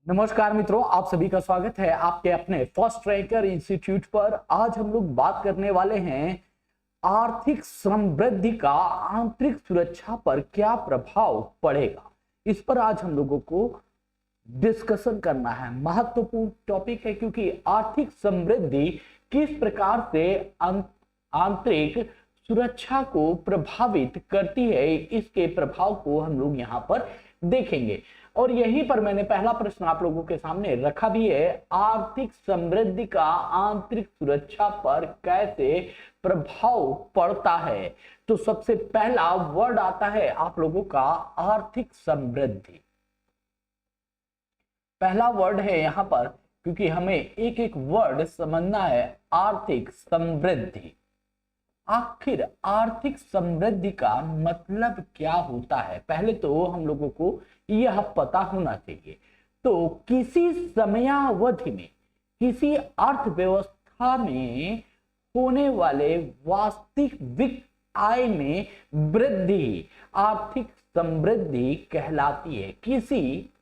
नमस्कार मित्रों, आप सभी का स्वागत है आपके अपने फर्स्ट रैंकर इंस्टीट्यूट पर। आज हम लोग बात करने वाले हैं आर्थिक समृद्धि का आंतरिक सुरक्षा पर क्या प्रभाव पड़ेगा। इस पर आज हम लोगों को डिस्कशन करना है। महत्वपूर्ण टॉपिक है क्योंकि आर्थिक समृद्धि किस प्रकार से आंतरिक सुरक्षा को प्रभावित करती है, इसके प्रभाव को हम लोग यहाँ पर देखेंगे। और यहीं पर मैंने पहला प्रश्न आप लोगों के सामने रखा भी है, आर्थिक समृद्धि का आंतरिक सुरक्षा पर कैसे प्रभाव पड़ता है। तो सबसे पहला वर्ड आता है आप लोगों का आर्थिक समृद्धि। पहला वर्ड है यहां पर, क्योंकि हमें एक एक वर्ड समझना है। आर्थिक समृद्धि, आखिर आर्थिक समृद्धि का मतलब क्या होता है, पहले तो हम लोगों को यह पता होना चाहिए। तो किसी समयावधि में किसी अर्थव्यवस्था में होने वाले वास्तविक आय में वृद्धि आर्थिक समृद्धि कहलाती है। किसी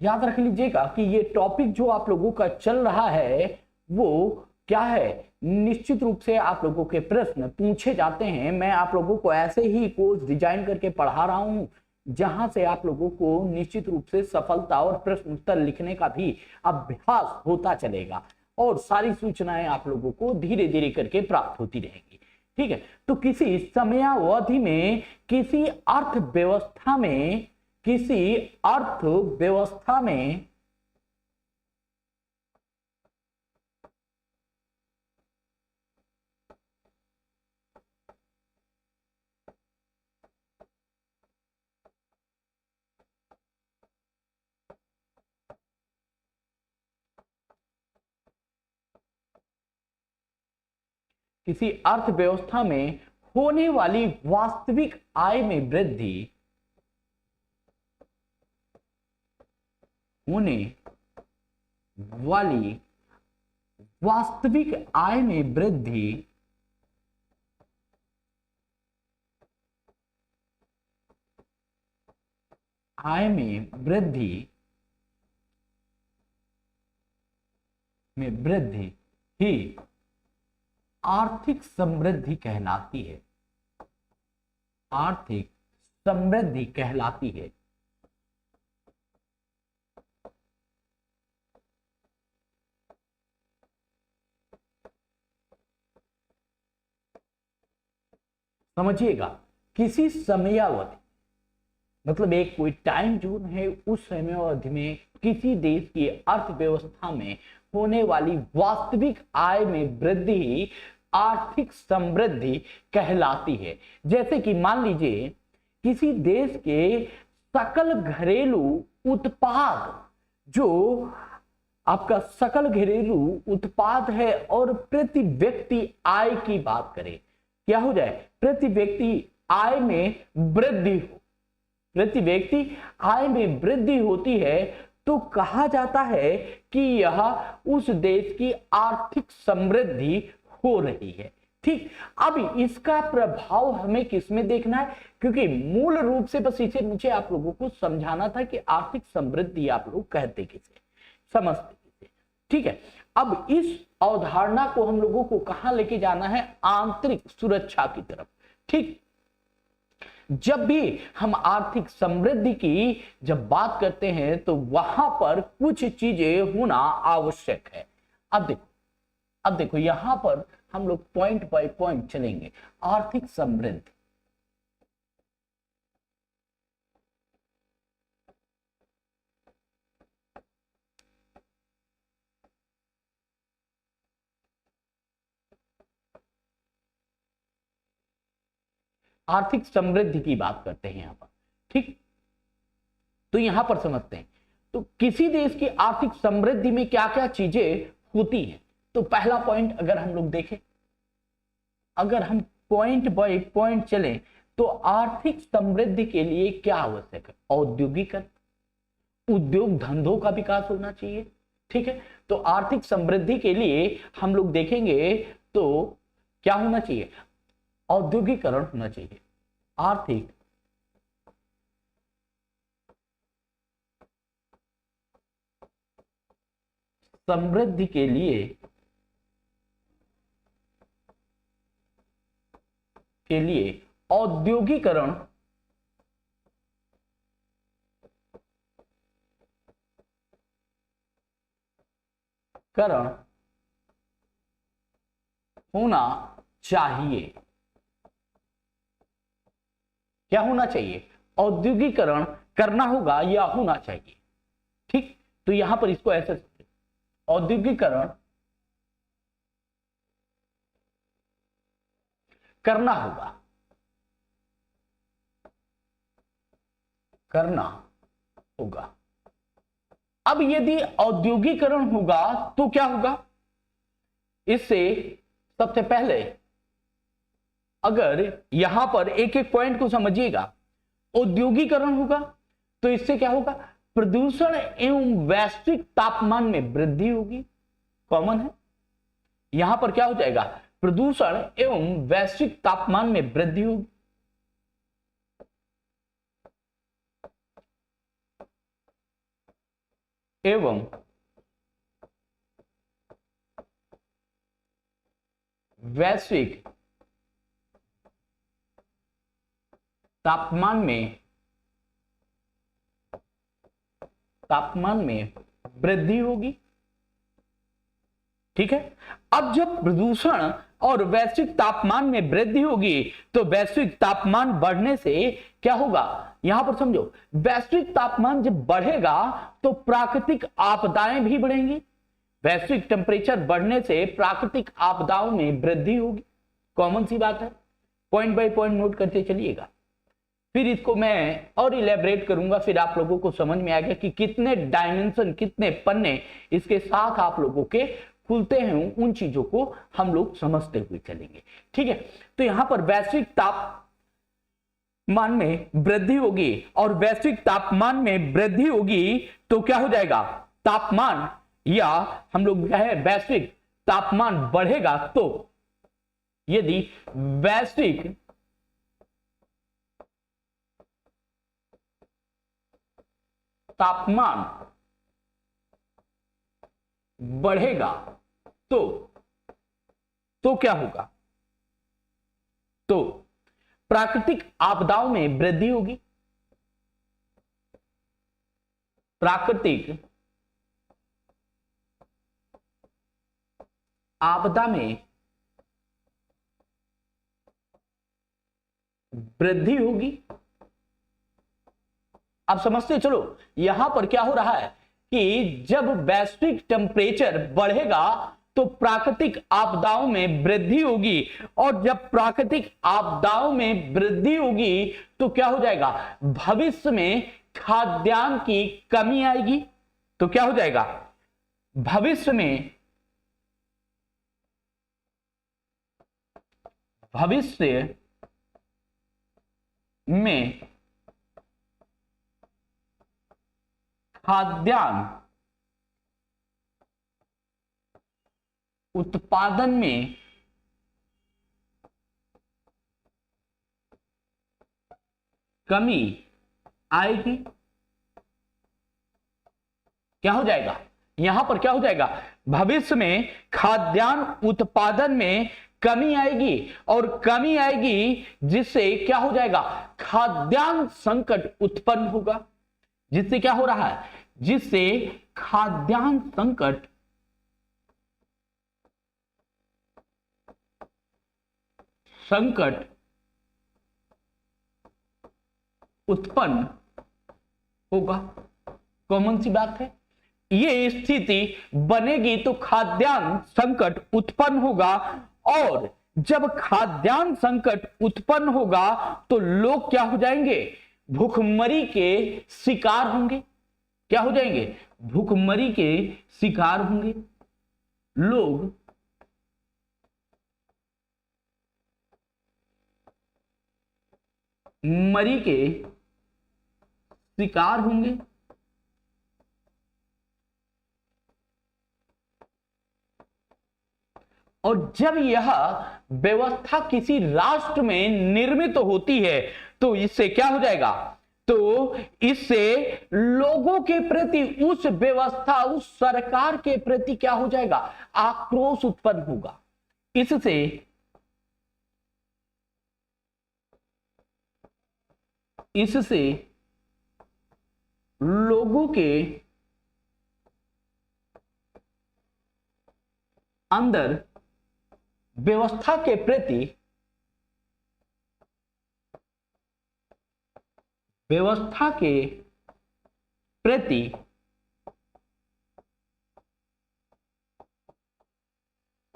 याद रख लीजिएगा कि ये टॉपिक जो आप लोगों का चल रहा है वो क्या है, निश्चित रूप से आप लोगों के प्रश्न पूछे जाते हैं। मैं आप लोगों को ऐसे ही कोर्स डिजाइन करके पढ़ा रहा हूं जहां से आप लोगों को निश्चित रूप से सफलता और प्रश्न उत्तर लिखने का भी अभ्यास होता चलेगा और सारी सूचनाएं आप लोगों को धीरे धीरे करके प्राप्त होती रहेंगी। ठीक है, तो किसी समयावधि में किसी अर्थव्यवस्था में होने वाली वास्तविक आय में वृद्धि होने वाली वास्तविक आय में वृद्धि ही आर्थिक समृद्धि कहलाती है। आर्थिक समृद्धि कहलाती है। समझिएगा, किसी समयावधि मतलब एक कोई टाइम जोन है, उस समयावधि में किसी देश की अर्थव्यवस्था में होने वाली वास्तविक आय में वृद्धि आर्थिक समृद्धि कहलाती है। जैसे कि मान लीजिए किसी देश के सकल घरेलू उत्पाद, जो आपका सकल घरेलू उत्पाद है, और प्रति व्यक्ति आय की बात करें, क्या हो जाए, प्रति व्यक्ति आय में वृद्धि हो, प्रति व्यक्ति आय में वृद्धि होती है तो कहा जाता है कि यह उस देश की आर्थिक समृद्धि हो रही है। ठीक, अब इसका प्रभाव हमें किस में देखना है, क्योंकि मूल रूप से बस इसे मुझे आप लोगों को समझाना था कि आर्थिक समृद्धि आप लोग कहते किसे, समझते किसे। ठीक है, अब इस अवधारणा को हम लोगों को कहां लेके जाना है, आंतरिक सुरक्षा की तरफ। ठीक, जब भी हम आर्थिक समृद्धि की जब बात करते हैं तो वहां पर कुछ चीजें होना आवश्यक है। अब देखो यहां पर हम लोग पॉइंट बाय पॉइंट चलेंगे। आर्थिक समृद्धि, आर्थिक समृद्धि की बात करते हैं यहां पर। ठीक, तो यहां पर समझते हैं तो किसी देश की आर्थिक समृद्धि में क्या क्या चीजें होती हैं। तो पहला पॉइंट अगर हम लोग देखें, अगर हम पॉइंट बाय पॉइंट चलें तो आर्थिक समृद्धि के लिए क्या आवश्यक है, औद्योगिकरण, उद्योग धंधों का विकास होना चाहिए। ठीक है, तो आर्थिक समृद्धि के लिए हम लोग देखेंगे तो क्या होना चाहिए, औद्योगिकरण होना चाहिए। आर्थिक समृद्धि के लिए औद्योगिकरण होना चाहिए। क्या होना चाहिए, औद्योगिकरण करना होगा या होना चाहिए। ठीक, तो यहां पर इसको ऐसे औद्योगिकरण करना होगा, करना होगा। अब यदि औद्योगिकरण होगा तो क्या होगा, इससे सबसे पहले अगर यहां पर एक एक पॉइंट को समझिएगा, औद्योगिकरण होगा तो इससे क्या होगा, प्रदूषण एवं वैश्विक तापमान में वृद्धि होगी। कॉमन है, यहां पर क्या हो जाएगा, प्रदूषण एवं वैश्विक तापमान में वृद्धि होगी। एवं वैश्विक तापमान में वृद्धि होगी। ठीक है, अब जब प्रदूषण और वैश्विक तापमान में वृद्धि होगी तो वैश्विक तापमान बढ़ने से क्या होगा, यहां पर समझो, वैश्विक तापमान जब बढ़ेगा तो प्राकृतिक आपदाएं भी बढ़ेंगी। वैश्विक टेम्परेचर बढ़ने से प्राकृतिक आपदाओं में वृद्धि होगी। कॉमन सी बात है, पॉइंट बाय पॉइंट नोट करते चलिएगा, फिर इसको मैं और इलेबरेट करूंगा, फिर आप लोगों को समझ में आएगा कि कितने डायमेंशन, कितने पन्ने इसके साथ आप लोगों के खुलते हैं। उन चीजों को हम लोग समझते हुए चलेंगे। ठीक है, तो यहां पर वैश्विक तापमान में वृद्धि होगी, और वैश्विक तापमान में वृद्धि होगी तो क्या हो जाएगा, तापमान, या हम लोग कहे वैश्विक तापमान बढ़ेगा तो यदि वैश्विक तापमान बढ़ेगा तो क्या होगा, तो प्राकृतिक आपदाओं में वृद्धि होगी। प्राकृतिक आपदा में वृद्धि होगी। आप समझते चलो, यहां पर क्या हो रहा है कि जब वैश्विक टेम्परेचर बढ़ेगा तो प्राकृतिक आपदाओं में वृद्धि होगी, और जब प्राकृतिक आपदाओं में वृद्धि होगी तो क्या हो जाएगा, भविष्य में खाद्यान्न की कमी आएगी। तो क्या हो जाएगा, भविष्य में खाद्यान्न उत्पादन में कमी आएगी। क्या हो जाएगा, यहां पर क्या हो जाएगा, भविष्य में खाद्यान्न उत्पादन में कमी आएगी, और कमी आएगी जिससे क्या हो जाएगा, खाद्यान्न संकट उत्पन्न होगा। जिससे क्या हो रहा है, जिससे खाद्यान्न संकट उत्पन्न होगा। कॉमन सी बात है, ये स्थिति बनेगी तो खाद्यान्न संकट उत्पन्न होगा, और जब खाद्यान्न संकट उत्पन्न होगा तो लोग क्या हो जाएंगे, भूखमरी के शिकार होंगे। क्या हो जाएंगे, भूखमरी के शिकार होंगे लोग। मरी के शिकार होंगे। और जब यह व्यवस्था किसी राष्ट्र में निर्मित होती है तो इससे क्या हो जाएगा, तो इससे लोगों के प्रति, उस व्यवस्था, उस सरकार के प्रति क्या हो जाएगा, आक्रोश उत्पन्न होगा। इससे लोगों के अंदर व्यवस्था के प्रति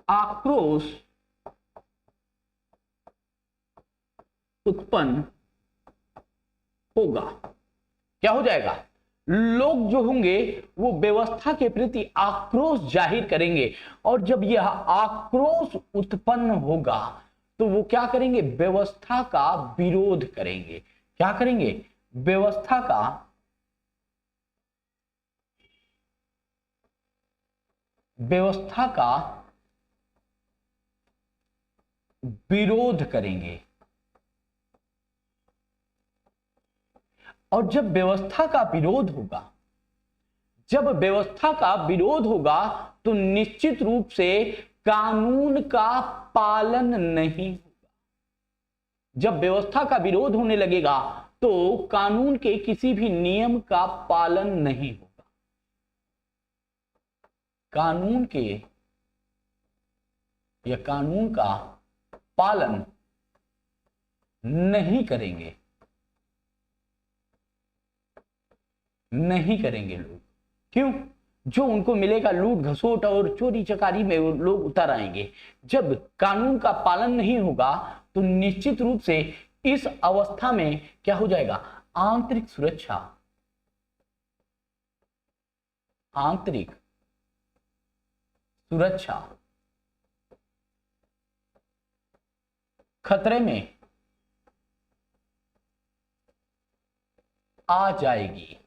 आक्रोश उत्पन्न होगा। क्या हो जाएगा, लोग जो होंगे वो व्यवस्था के प्रति आक्रोश जाहिर करेंगे, और जब यह आक्रोश उत्पन्न होगा तो वो क्या करेंगे, व्यवस्था का विरोध करेंगे। क्या करेंगे, व्यवस्था का विरोध करेंगे। और जब व्यवस्था का विरोध होगा तो निश्चित रूप से कानून का पालन नहीं होगा। जब व्यवस्था का विरोध होने लगेगा तो कानून के किसी भी नियम का पालन नहीं होगा। कानून का पालन नहीं करेंगे लोग। क्यों? जो उनको मिलेगा लूट घसोट और चोरी चकारी में लोग उतर आएंगे। जब कानून का पालन नहीं होगा तो निश्चित रूप से इस अवस्था में क्या हो जाएगा, आंतरिक सुरक्षा खतरे में आ जाएगी,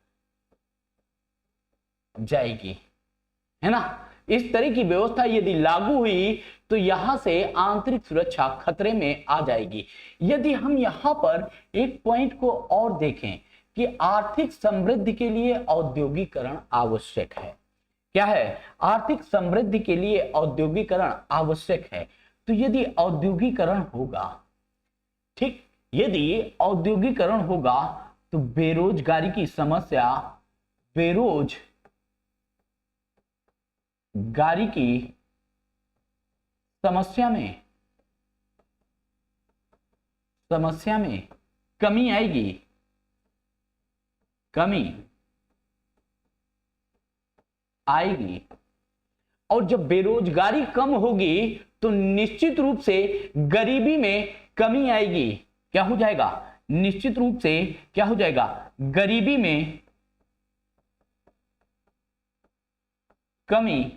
है ना। इस तरह की व्यवस्था यदि लागू हुई तो यहां से आंतरिक सुरक्षा खतरे में आ जाएगी। यदि हम यहां पर एक पॉइंट को और देखें कि आर्थिक समृद्धि के लिए औद्योगिकरण आवश्यक है। क्या है, आर्थिक समृद्धि के लिए औद्योगिकरण आवश्यक है। तो यदि औद्योगिकरण होगा, ठीक, यदि औद्योगिकरण होगा तो बेरोजगारी की समस्या, बेरोजगारी की समस्या में कमी आएगी। और जब बेरोजगारी कम होगी तो निश्चित रूप से गरीबी में कमी आएगी। क्या हो जाएगा, निश्चित रूप से क्या हो जाएगा, गरीबी में कमी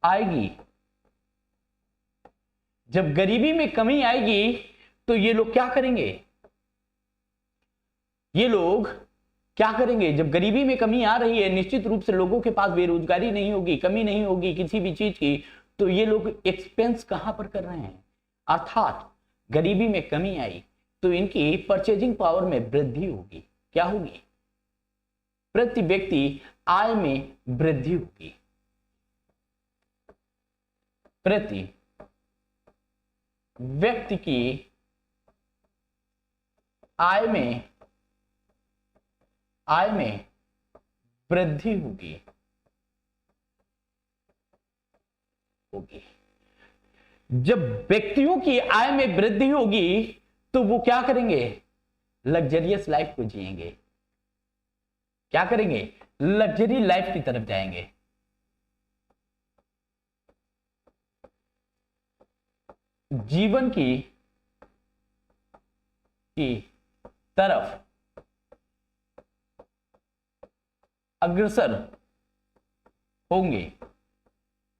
आएगी। जब गरीबी में कमी आएगी तो ये लोग क्या करेंगे, जब गरीबी में कमी आ रही है, निश्चित रूप से लोगों के पास बेरोजगारी नहीं होगी, कमी नहीं होगी किसी भी चीज की, तो ये लोग एक्सपेंस कहां पर कर रहे हैं, अर्थात गरीबी में कमी आई तो इनकी परचेजिंग पावर में वृद्धि होगी। क्या होगी, प्रति व्यक्ति आय में वृद्धि होगी। प्रति व्यक्ति की आय में वृद्धि होगी। जब व्यक्तियों की आय में वृद्धि होगी तो वो क्या करेंगे, लग्जरियस लाइफ को जिएंगे। क्या करेंगे, लग्जरी लाइफ की तरफ जाएंगे। जीवन की तरफ अग्रसर होंगे।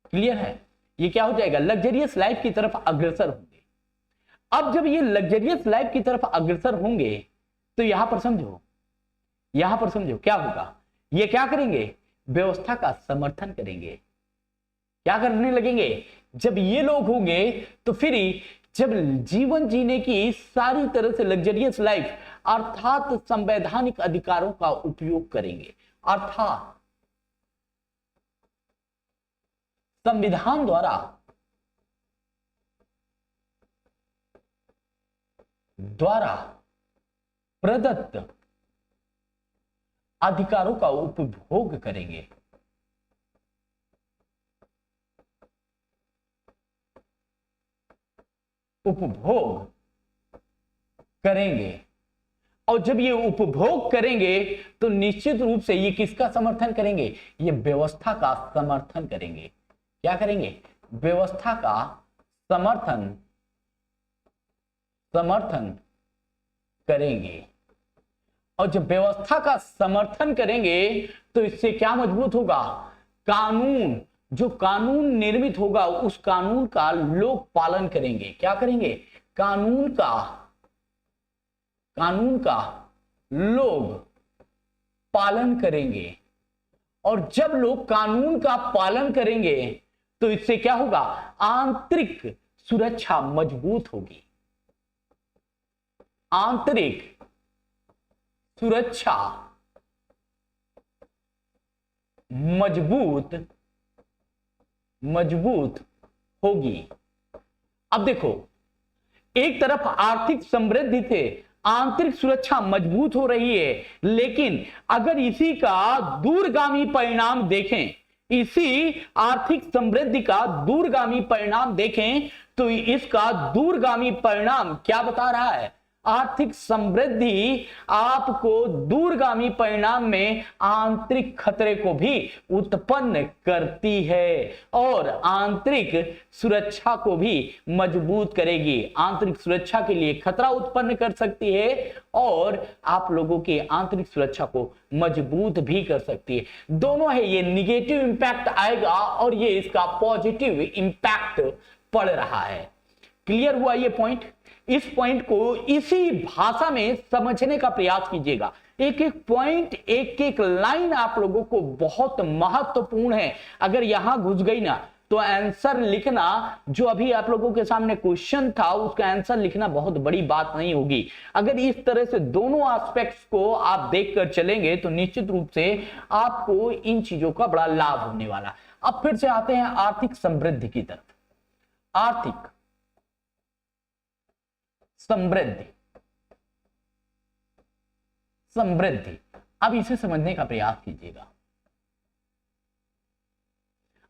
क्लियर है, ये क्या हो जाएगा, लग्जरियस लाइफ की तरफ अग्रसर होंगे। अब जब ये लग्जरियस लाइफ की तरफ अग्रसर होंगे तो यहां पर समझो क्या होगा, ये क्या करेंगे, व्यवस्था का समर्थन करेंगे। क्या करने लगेंगे, जब ये लोग होंगे तो फिर जब जीवन जीने की सारी तरह से लग्जरियस लाइफ अर्थात संवैधानिक अधिकारों का उपयोग करेंगे, अर्थात संविधान द्वारा प्रदत्त अधिकारों का उपभोग करेंगे। उपभोग करेंगे। और जब ये उपभोग करेंगे तो निश्चित रूप से ये किसका समर्थन करेंगे? ये व्यवस्था का समर्थन करेंगे। क्या करेंगे? व्यवस्था का समर्थन करेंगे। और जब व्यवस्था का समर्थन करेंगे तो इससे क्या मजबूत होगा? कानून, जो कानून निर्मित होगा उस कानून का लोग पालन करेंगे। क्या करेंगे? कानून का लोग पालन करेंगे। और जब लोग कानून का पालन करेंगे तो इससे क्या होगा? आंतरिक सुरक्षा मजबूत होगी। आंतरिक सुरक्षा मजबूत होगी। अब देखो, एक तरफ आर्थिक समृद्धि से आंतरिक सुरक्षा मजबूत हो रही है, लेकिन अगर इसी का दूरगामी परिणाम देखें, इसी आर्थिक समृद्धि का दूरगामी परिणाम देखें तो इसका दूरगामी परिणाम क्या बता रहा है? आर्थिक समृद्धि आपको दूरगामी परिणाम में आंतरिक खतरे को भी उत्पन्न करती है और आंतरिक सुरक्षा को भी मजबूत करेगी। आंतरिक सुरक्षा के लिए खतरा उत्पन्न कर सकती है और आप लोगों की आंतरिक सुरक्षा को मजबूत भी कर सकती है। दोनों है, ये निगेटिव इंपैक्ट आएगा और ये इसका पॉजिटिव इंपैक्ट पड़ रहा है। क्लियर हुआ ये पॉइंट? इस पॉइंट को इसी भाषा में समझने का प्रयास कीजिएगा। एक एक पॉइंट, एक एक लाइन आप लोगों को बहुत महत्वपूर्ण है। अगर यहां घुस गई ना तो आंसर लिखना, जो अभी आप लोगों के सामने क्वेश्चन था उसका आंसर लिखना बहुत बड़ी बात नहीं होगी। अगर इस तरह से दोनों एस्पेक्ट्स को आप देखकर चलेंगे तो निश्चित रूप से आपको इन चीजों का बड़ा लाभ होने वाला। अब फिर से आते हैं आर्थिक समृद्धि की तरफ। आर्थिक समृद्धि, अब इसे समझने का प्रयास कीजिएगा।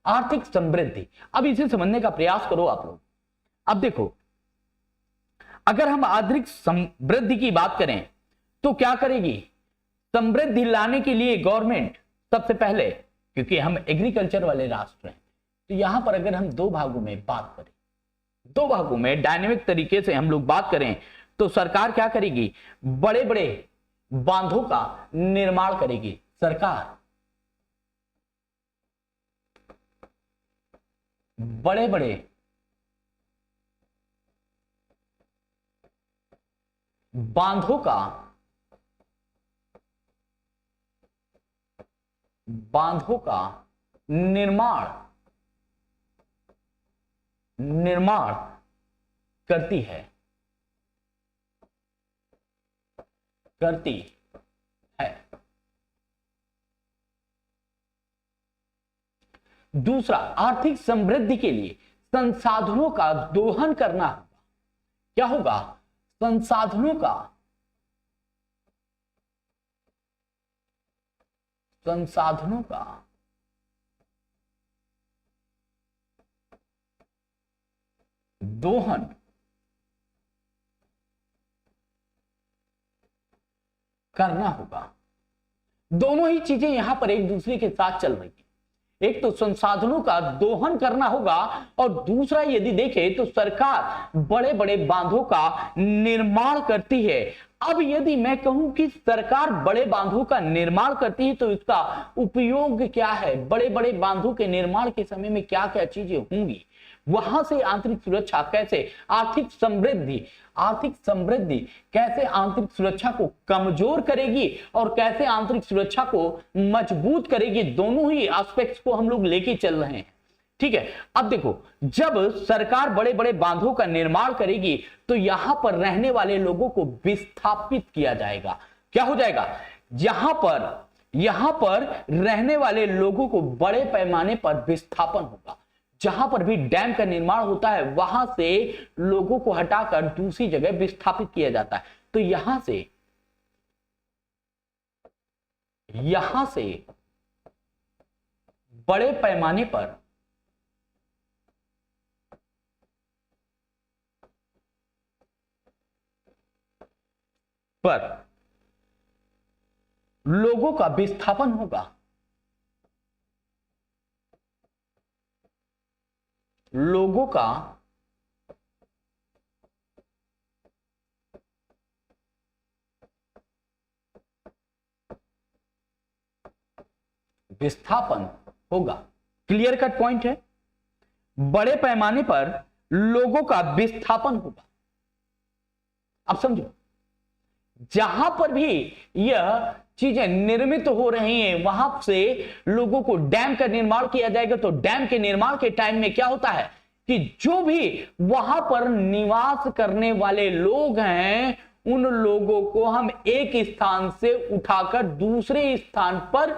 आर्थिक समृद्धि, अब इसे समझने का प्रयास करो आप लोग। अब देखो, अगर हम आर्थिक समृद्धि की बात करें तो क्या करेगी? समृद्धि लाने के लिए गवर्नमेंट सबसे पहले, क्योंकि हम एग्रीकल्चर वाले राष्ट्र हैं, तो यहां पर अगर हम दो भागों में बात करें, दो भागों में डायनेमिक तरीके से हम लोग बात करें तो सरकार क्या करेगी? बड़े बड़े बांधों का निर्माण करेगी। सरकार बड़े बड़े बांधों का निर्माण करती है। दूसरा, आर्थिक समृद्धि के लिए संसाधनों का दोहन करना होगा। क्या होगा? संसाधनों का दोहन करना होगा। दोनों ही चीजें यहां पर एक दूसरे के साथ चल रही है। एक तो संसाधनों का दोहन करना होगा और दूसरा यदि देखें तो सरकार बड़े बड़े बांधों का निर्माण करती है। अब यदि मैं कहूं कि सरकार बड़े बांधों का निर्माण करती है तो इसका उपयोग क्या है? बड़े बड़े बांधों के निर्माण के समय में क्या क्या चीजें होंगी? वहां से आंतरिक सुरक्षा कैसे, आर्थिक समृद्धि कैसे आंतरिक सुरक्षा को कमजोर करेगी और कैसे आंतरिक सुरक्षा को मजबूत करेगी, दोनों ही एस्पेक्ट्स को हम लोग लेके चल रहे हैं। ठीक है। अब देखो, जब सरकार बड़े बड़े बांधों का निर्माण करेगी तो यहां पर रहने वाले लोगों को विस्थापित किया जाएगा। क्या हो जाएगा? यहां पर रहने वाले लोगों को बड़े पैमाने पर विस्थापन होगा। जहां पर भी डैम का निर्माण होता है वहां से लोगों को हटाकर दूसरी जगह विस्थापित किया जाता है। तो यहां से बड़े पैमाने पर लोगों का विस्थापन होगा। लोगों का विस्थापन होगा। क्लियर कट पॉइंट है। बड़े पैमाने पर लोगों का विस्थापन होगा। अब समझो, जहां पर भी यह चीजें निर्मित हो रही हैं वहां से लोगों को डैम का निर्माण किया जाएगा। तो डैम के निर्माण के टाइम में क्या होता है कि जो भी वहां पर निवास करने वाले लोग हैं उन लोगों को हम एक स्थान से उठाकर दूसरे स्थान पर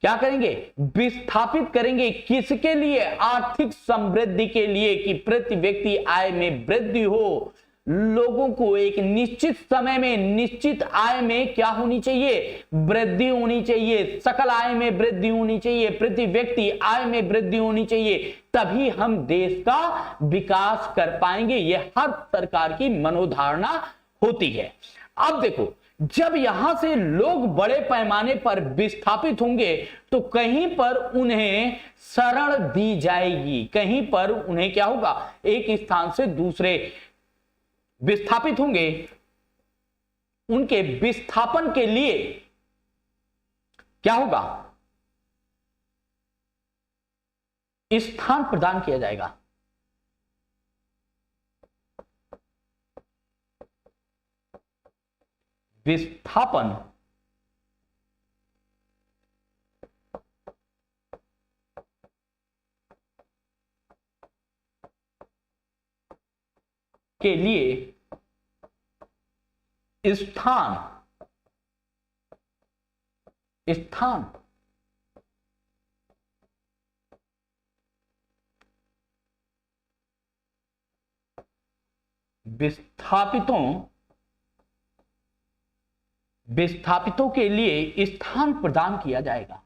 क्या करेंगे? विस्थापित करेंगे। किसके लिए? आर्थिक समृद्धि के लिए, कि प्रति व्यक्ति आय में वृद्धि हो। लोगों को एक निश्चित समय में निश्चित आय में क्या होनी चाहिए? वृद्धि होनी चाहिए। सकल आय में वृद्धि होनी चाहिए, प्रति व्यक्ति आय में वृद्धि होनी चाहिए, तभी हम देश का विकास कर पाएंगे। यह हर सरकार की मनोधारणा होती है। अब देखो, जब यहां से लोग बड़े पैमाने पर विस्थापित होंगे तो कहीं पर उन्हें शरण दी जाएगी। कहीं पर उन्हें क्या होगा? एक स्थान से दूसरे विस्थापित होंगे। उनके विस्थापन के लिए क्या होगा? स्थान प्रदान किया जाएगा। विस्थापन के लिए स्थान विस्थापितों के लिए स्थान प्रदान किया जाएगा।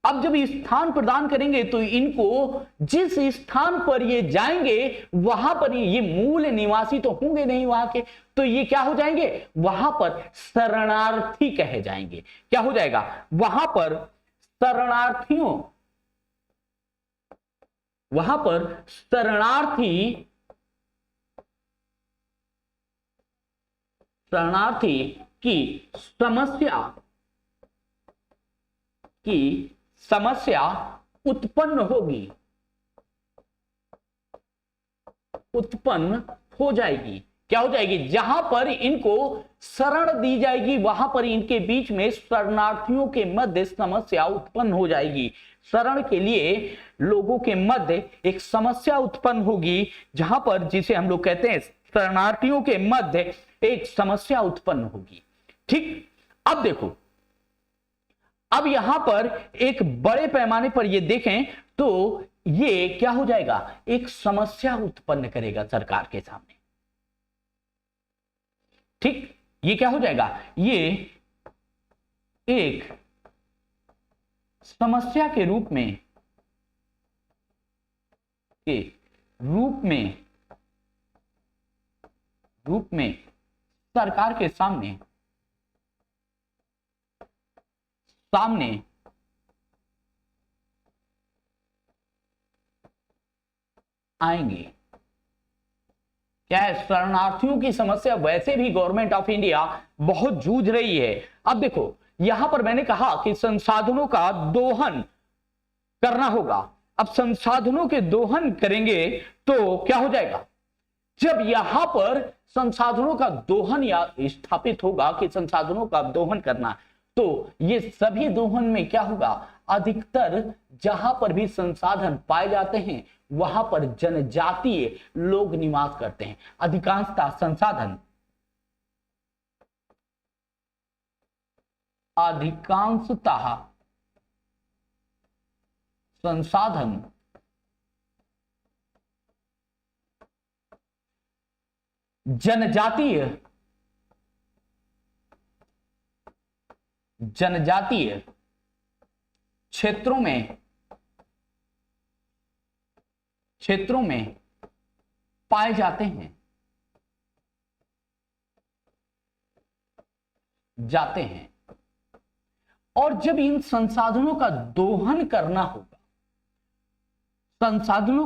अब जब स्थान प्रदान करेंगे तो इनको जिस स्थान पर ये जाएंगे वहां पर ये मूल निवासी तो होंगे नहीं वहां के, तो ये क्या हो जाएंगे? वहां पर शरणार्थी कहे जाएंगे। क्या हो जाएगा? वहां पर शरणार्थी की समस्या उत्पन्न हो जाएगी। क्या हो जाएगी? जहां पर इनको शरण दी जाएगी वहां पर इनके बीच में शरणार्थियों के मध्य समस्या उत्पन्न हो जाएगी। शरण के लिए लोगों के मध्य एक समस्या उत्पन्न होगी, जहां पर जिसे हम लोग कहते हैं शरणार्थियों के मध्य एक समस्या उत्पन्न होगी। ठीक। अब देखो, अब यहां पर एक बड़े पैमाने पर ये देखें तो ये क्या हो जाएगा? एक समस्या उत्पन्न करेगा सरकार के सामने। ठीक। ये क्या हो जाएगा? ये एक समस्या के रूप में सरकार के सामने आएंगे। क्या है? शरणार्थियों की समस्या वैसे भी गवर्नमेंट ऑफ इंडिया बहुत जूझ रही है। अब देखो, यहां पर मैंने कहा कि संसाधनों का दोहन करना होगा। अब संसाधनों के दोहन करेंगे तो क्या हो जाएगा? जब यहां पर संसाधनों का दोहन या स्थापित होगा कि संसाधनों का दोहन करना, तो ये सभी दोहन में क्या होगा, अधिकतर जहां पर भी संसाधन पाए जाते हैं वहां पर जनजातीय लोग निवास करते हैं। अधिकांशतः संसाधन संसाधन जनजातीय क्षेत्रों में पाए जाते हैं और जब इन संसाधनों का दोहन करना होगा, संसाधनों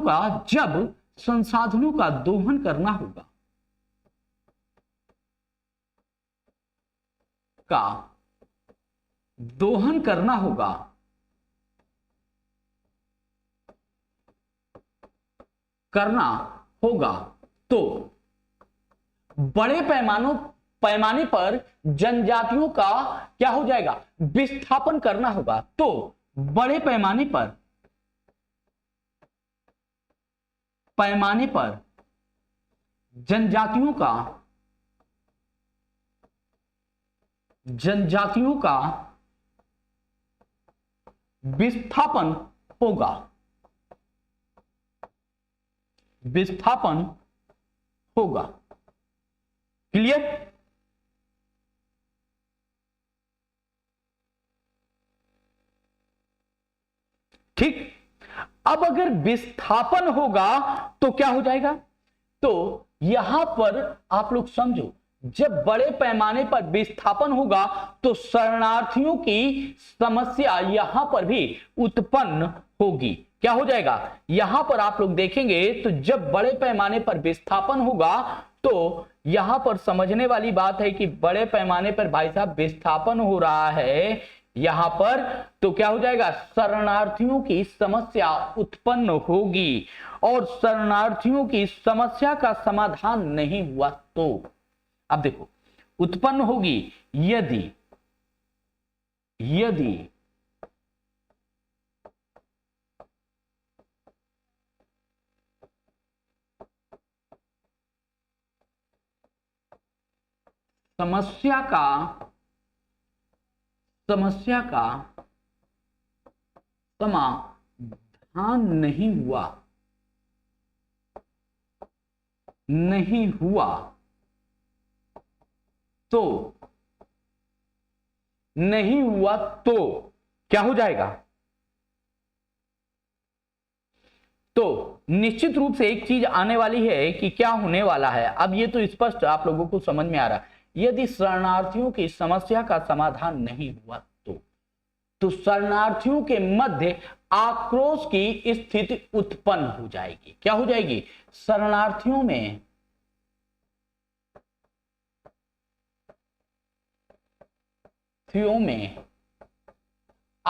का दोहन करना होगा तो बड़े पैमाने पर जनजातियों का क्या हो जाएगा, विस्थापन करना होगा। तो बड़े पैमाने पर जनजातियों का विस्थापन होगा। क्लियर? ठीक। अब अगर विस्थापन होगा तो क्या हो जाएगा, तो यहां पर आप लोग समझो, जब बड़े पैमाने पर विस्थापन होगा तो शरणार्थियों की समस्या यहां पर भी उत्पन्न होगी। क्या हो जाएगा, यहां पर आप लोग देखेंगे तो जब बड़े पैमाने पर विस्थापन होगा तो यहां पर समझने वाली बात है कि बड़े पैमाने पर भाई साहब विस्थापन हो रहा है यहां पर, तो क्या हो जाएगा, शरणार्थियों की समस्या उत्पन्न होगी और शरणार्थियों की समस्या का समाधान नहीं हुआ तो, अब देखो, उत्पन्न होगी यदि समस्या का समाधान नहीं हुआ तो क्या हो जाएगा, तो निश्चित रूप से एक चीज आने वाली है कि क्या होने वाला है। अब ये तो स्पष्ट आप लोगों को समझ में आ रहा है, यदि शरणार्थियों की समस्या का समाधान नहीं हुआ तो शरणार्थियों के मध्य आक्रोश की स्थिति उत्पन्न हो जाएगी। क्या हो जाएगी, शरणार्थियों में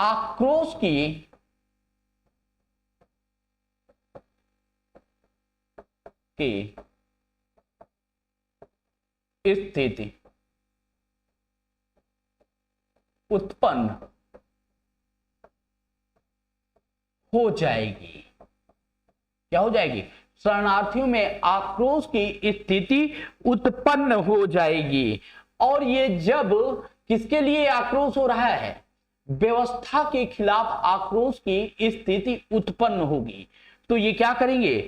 आक्रोश की स्थिति उत्पन्न हो जाएगी। क्या हो जाएगी, शरणार्थियों में आक्रोश की स्थिति उत्पन्न हो जाएगी। और ये जब किसके लिए आक्रोश हो रहा है, व्यवस्था के खिलाफ आक्रोश की स्थिति उत्पन्न होगी, तो ये क्या करेंगे,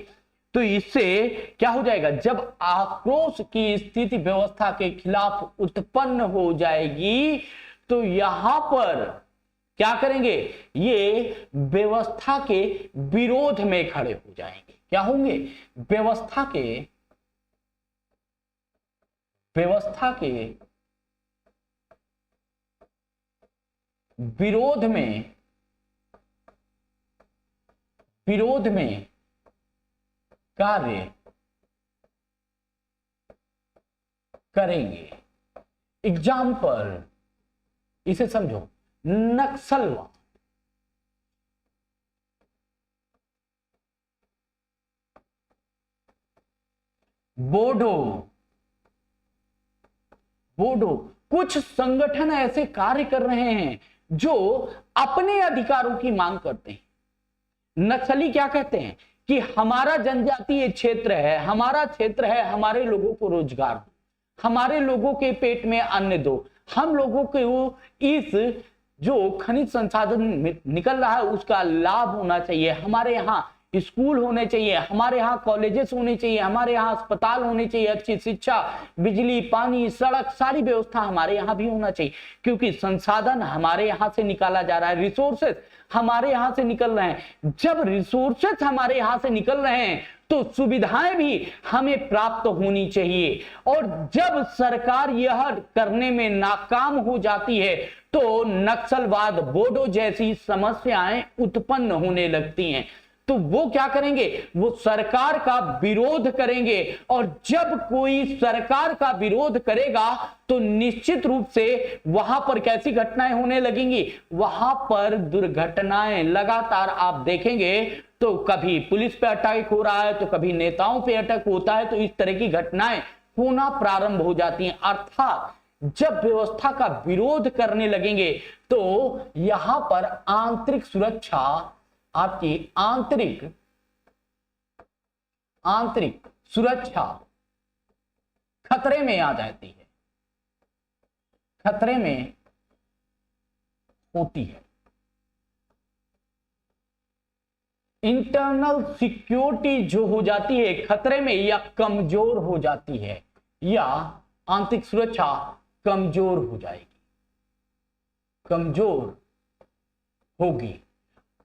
तो इससे क्या हो जाएगा, जब आक्रोश की स्थिति व्यवस्था के खिलाफ उत्पन्न हो जाएगी तो यहां पर क्या करेंगे, ये व्यवस्था के विरोध में खड़े हो जाएंगे। क्या होंगे, व्यवस्था के विरोध में कार्य करेंगे। एग्जाम्पल, इसे समझो, नक्सलवाद, बोडो कुछ संगठन ऐसे कार्य कर रहे हैं जो अपने अधिकारों की मांग करते हैं। नक्सली क्या कहते हैं कि हमारा जनजातीय क्षेत्र है, हमारा क्षेत्र है, हमारे लोगों को रोजगार दो, हमारे लोगों के पेट में अन्न दो, हम लोगों को इस जो खनिज संसाधन निकल रहा है उसका लाभ होना चाहिए, हमारे यहाँ स्कूल होने चाहिए, हमारे यहाँ कॉलेजेस होने चाहिए, हमारे यहाँ अस्पताल होने चाहिए, अच्छी शिक्षा, बिजली, पानी, सड़क, सारी व्यवस्था हमारे यहाँ भी होना चाहिए, क्योंकि संसाधन हमारे यहाँ से निकाला जा रहा है, रिसोर्सेस हमारे यहाँ से निकल रहे हैं। जब रिसोर्सेस हमारे यहाँ से निकल रहे हैं तो सुविधाएं भी हमें प्राप्त होनी चाहिए, और जब सरकार यह करने में नाकाम हो जाती है तो नक्सलवाद, बोडो जैसी समस्याएं उत्पन्न होने लगती हैं। तो वो क्या करेंगे, वो सरकार का विरोध करेंगे, और जब कोई सरकार का विरोध करेगा तो निश्चित रूप से वहां पर कैसी घटनाएं होने लगेंगी, वहां पर दुर्घटनाएं लगातार आप देखेंगे। तो कभी पुलिस पे अटैक हो रहा है, तो कभी नेताओं पे अटैक होता है, तो इस तरह की घटनाएं होना प्रारंभ हो जाती हैं। अर्थात जब व्यवस्था का विरोध करने लगेंगे तो यहां पर आंतरिक सुरक्षा, आपकी आंतरिक सुरक्षा खतरे में आ जाती है, खतरे में होती है। इंटरनल सिक्योरिटी जो हो जाती है खतरे में या कमजोर हो जाती है, या आंतरिक सुरक्षा कमजोर हो जाएगी, कमजोर होगी।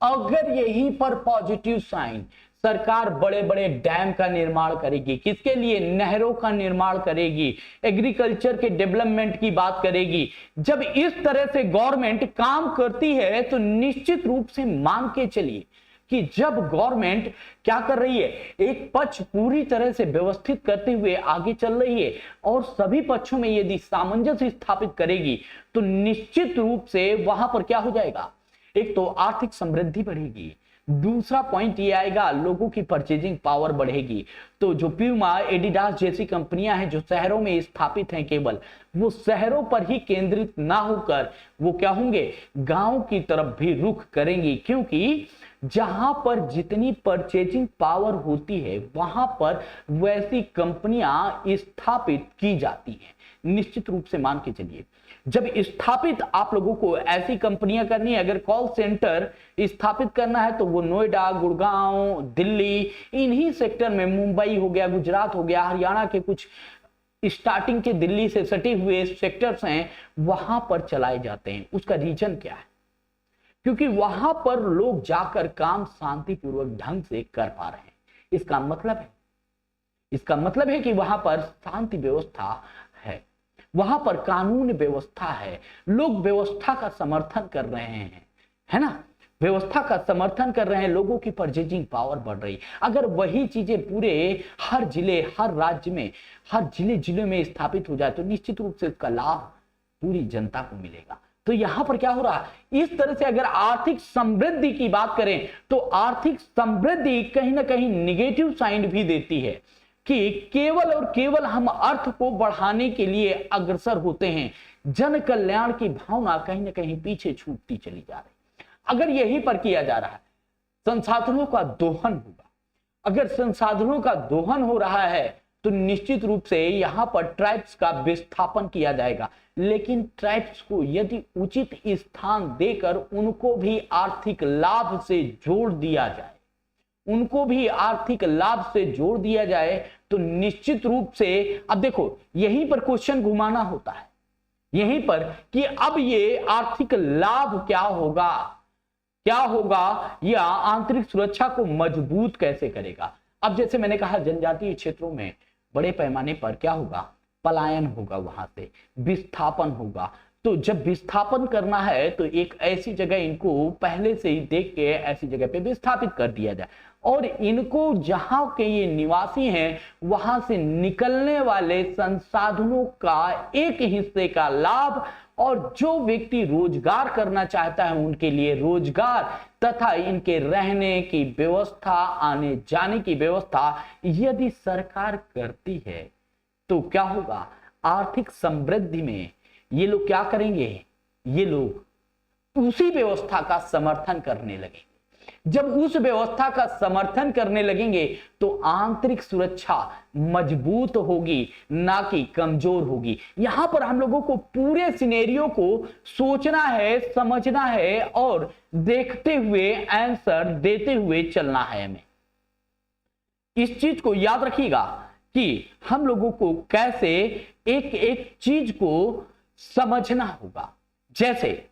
अगर यहीं पर पॉजिटिव साइन, सरकार बड़े बड़े डैम का निर्माण करेगी, किसके लिए, नहरों का निर्माण करेगी, एग्रीकल्चर के डेवलपमेंट की बात करेगी। जब इस तरह से गवर्नमेंट काम करती है तो निश्चित रूप से मान के चलिए कि जब गवर्नमेंट क्या कर रही है, एक पक्ष पूरी तरह से व्यवस्थित करते हुए आगे चल रही है और सभी पक्षों में यदि सामंजस्य स्थापित करेगी तो निश्चित रूप से वहां पर क्या हो जाएगा, एक तो आर्थिक समृद्धि बढ़ेगी, दूसरा पॉइंट ये आएगा लोगों की परचेजिंग पावर बढ़ेगी। तो जो प्यूमा, एडिडास जैसी कंपनियां हैं जो शहरों में स्थापित हैं, केवल वो शहरों पर ही केंद्रित ना होकर वो क्या होंगे, गांव की तरफ भी रुख करेंगी, क्योंकि जहां पर जितनी परचेजिंग पावर होती है वहां पर वैसी कंपनियां स्थापित की जाती हैं। निश्चित रूप से मान के चलिए, जब स्थापित आप लोगों को ऐसी कंपनियां करनी है, अगर कॉल सेंटर स्थापित करना है तो वो नोएडा, गुड़गांव, दिल्ली, इन्हीं सेक्टर में, मुंबई हो गया, गुजरात हो गया, हरियाणा के कुछ स्टार्टिंग के दिल्ली से सटे हुए सेक्टर्स हैं, वहां पर चलाए जाते हैं। उसका रीजन क्या है, क्योंकि वहां पर लोग जाकर काम शांतिपूर्वक ढंग से कर पा रहे हैं। इसका मतलब है कि वहां पर शांति व्यवस्था है, वहां पर कानून व्यवस्था है, लोग व्यवस्था का समर्थन कर रहे हैं, है ना, व्यवस्था का समर्थन कर रहे हैं, लोगों की परचेजिंग पावर बढ़ रही। अगर वही चीजें पूरे हर जिले, हर राज्य में, हर जिले में स्थापित हो जाए तो निश्चित रूप से इसका लाभ पूरी जनता को मिलेगा। तो यहां पर क्या हो रहा है, इस तरह से अगर आर्थिक समृद्धि की बात करें तो आर्थिक समृद्धि कहीं ना कहीं निगेटिव साइन भी देती है कि केवल और केवल हम अर्थ को बढ़ाने के लिए अग्रसर होते हैं, जन कल्याण की भावना कहीं ना कहीं पीछे छूटती चली जा रही। अगर यहीं पर किया जा रहा है, संसाधनों का दोहन होगा, अगर संसाधनों का दोहन हो रहा है तो निश्चित रूप से यहां पर ट्राइब्स का विस्थापन किया जाएगा, लेकिन ट्राइब्स को यदि उचित स्थान देकर उनको भी आर्थिक लाभ से जोड़ दिया जाए, उनको भी आर्थिक लाभ से जोड़ दिया जाए तो निश्चित रूप से, अब देखो यहीं पर क्वेश्चन घुमाना होता है, यहीं पर कि अब ये आर्थिक लाभ क्या होगा या आंतरिक सुरक्षा को मजबूत कैसे करेगा। अब जैसे मैंने कहा, जनजातीय क्षेत्रों में बड़े पैमाने पर क्या होगा, पलायन होगा, वहां से विस्थापन होगा। तो जब विस्थापन करना है तो एक ऐसी जगह इनको पहले से ही देख के ऐसी जगह पे विस्थापित कर दिया जाए, और इनको जहां के ये निवासी हैं वहां से निकलने वाले संसाधनों का एक हिस्से का लाभ, और जो व्यक्ति रोजगार करना चाहता है उनके लिए रोजगार तथा इनके रहने की व्यवस्था, आने जाने की व्यवस्था यदि सरकार करती है तो क्या होगा, आर्थिक समृद्धि में ये लोग क्या करेंगे, ये लोग उसी व्यवस्था का समर्थन करने लगे। जब उस व्यवस्था का समर्थन करने लगेंगे तो आंतरिक सुरक्षा मजबूत होगी, ना कि कमजोर होगी। यहां पर हम लोगों को पूरे सिनेरियो को सोचना है, समझना है और देखते हुए आंसर देते हुए चलना है। हमें इस चीज को याद रखिएगा कि हम लोगों को कैसे एक एक चीज को समझना होगा। जैसे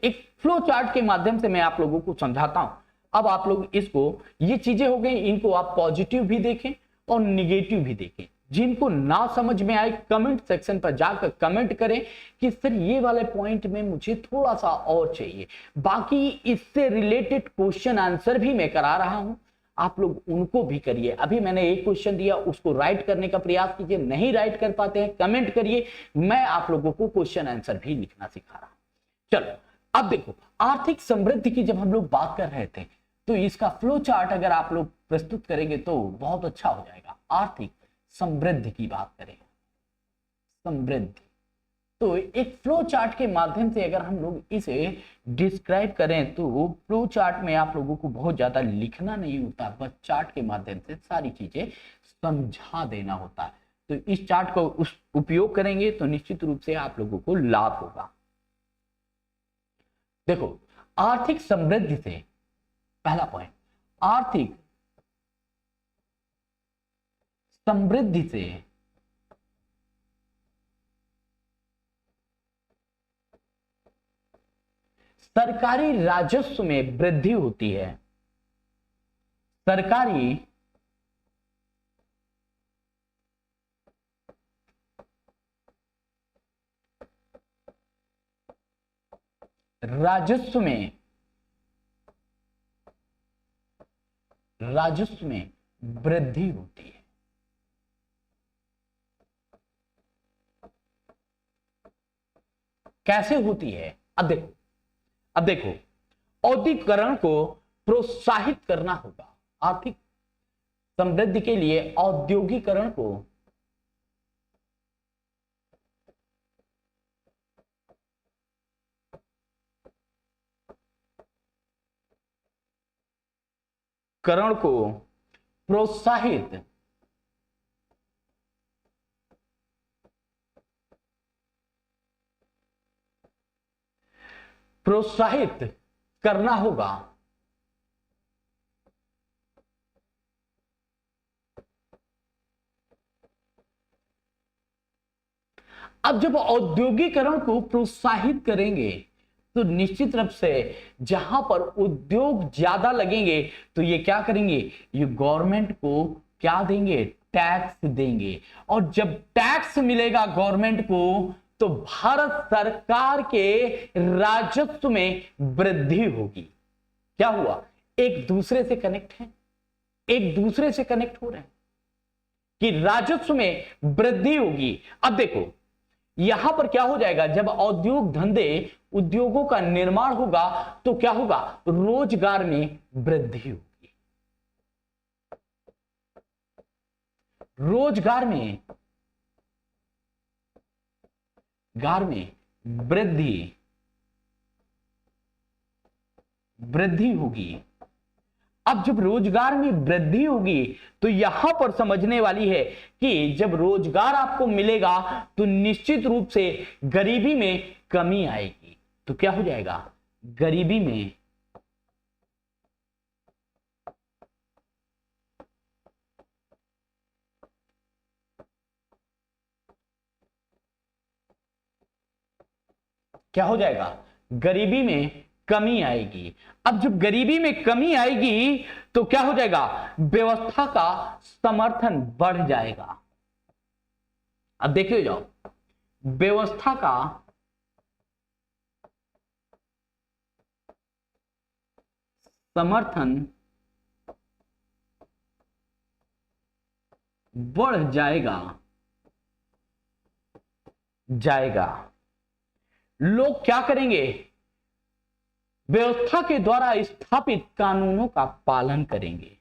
एक फ्लो चार्ट के माध्यम से मैं आप लोगों को समझाता हूं। अब आप लोग इसको, ये चीजें हो गई, इनको आप पॉजिटिव भी देखें और निगेटिव भी देखें। जिनको ना समझ में आए कमेंट सेक्शन पर जाकर कमेंट करें कि सर ये वाले पॉइंट में मुझे थोड़ा सा और चाहिए। बाकी इससे रिलेटेड क्वेश्चन आंसर भी मैं करा रहा हूं, आप लोग उनको भी करिए। अभी मैंने एक क्वेश्चन दिया, उसको राइट करने का प्रयास कीजिए। नहीं राइट कर पाते हैं कमेंट करिए, मैं आप लोगों को क्वेश्चन आंसर भी लिखना सिखा रहा हूं। चलो अब देखो, आर्थिक समृद्धि की जब हम लोग बात कर रहे थे तो इसका फ्लो चार्ट अगर आप लोग प्रस्तुत करेंगे तो बहुत अच्छा हो जाएगा। आर्थिक समृद्धि की बात करें, समृद्धि, तो एक फ्लो चार्ट के माध्यम से अगर हम लोग इसे डिस्क्राइब करें तो फ्लो चार्ट में आप लोगों को बहुत ज्यादा लिखना नहीं होता, बस चार्ट के माध्यम से सारी चीजें समझा देना होता है। तो इस चार्ट को उपयोग करेंगे तो निश्चित रूप से आप लोगों को लाभ होगा। देखो, आर्थिक समृद्धि से पहला पॉइंट, आर्थिक समृद्धि से सरकारी राजस्व में वृद्धि होती है। सरकारी राजस्व में वृद्धि होती है। कैसे होती है? अब देखो, औद्योगिकरण को प्रोत्साहित करना होगा। आर्थिक समृद्धि के लिए औद्योगिकरण को प्रोत्साहित करना होगा। अब जब औद्योगिकरण को प्रोत्साहित करेंगे तो निश्चित रूप से जहां पर उद्योग ज्यादा लगेंगे तो ये क्या करेंगे, ये गवर्नमेंट को क्या देंगे, टैक्स देंगे। और जब टैक्स मिलेगा गवर्नमेंट को तो भारत सरकार के राजस्व में वृद्धि होगी। क्या हुआ, एक दूसरे से कनेक्ट है, एक दूसरे से कनेक्ट हो रहे हैं कि राजस्व में वृद्धि होगी। अब देखो यहां पर क्या हो जाएगा, जब औद्योग धंधे उद्योगों का निर्माण होगा तो क्या होगा, रोजगार में वृद्धि होगी। रोजगार में वृद्धि होगी। अब जब रोजगार में वृद्धि होगी तो यहां पर समझने वाली है कि जब रोजगार आपको मिलेगा तो निश्चित रूप से गरीबी में कमी आएगी। तो क्या हो जाएगा, गरीबी में क्या हो जाएगा, गरीबी में कमी आएगी। अब जब गरीबी में कमी आएगी तो क्या हो जाएगा, व्यवस्था का समर्थन बढ़ जाएगा। अब देखिए जाओ, व्यवस्था का समर्थन बढ़ जाएगा। लोग क्या करेंगे, व्यवस्था के द्वारा स्थापित कानूनों का पालन करेंगे।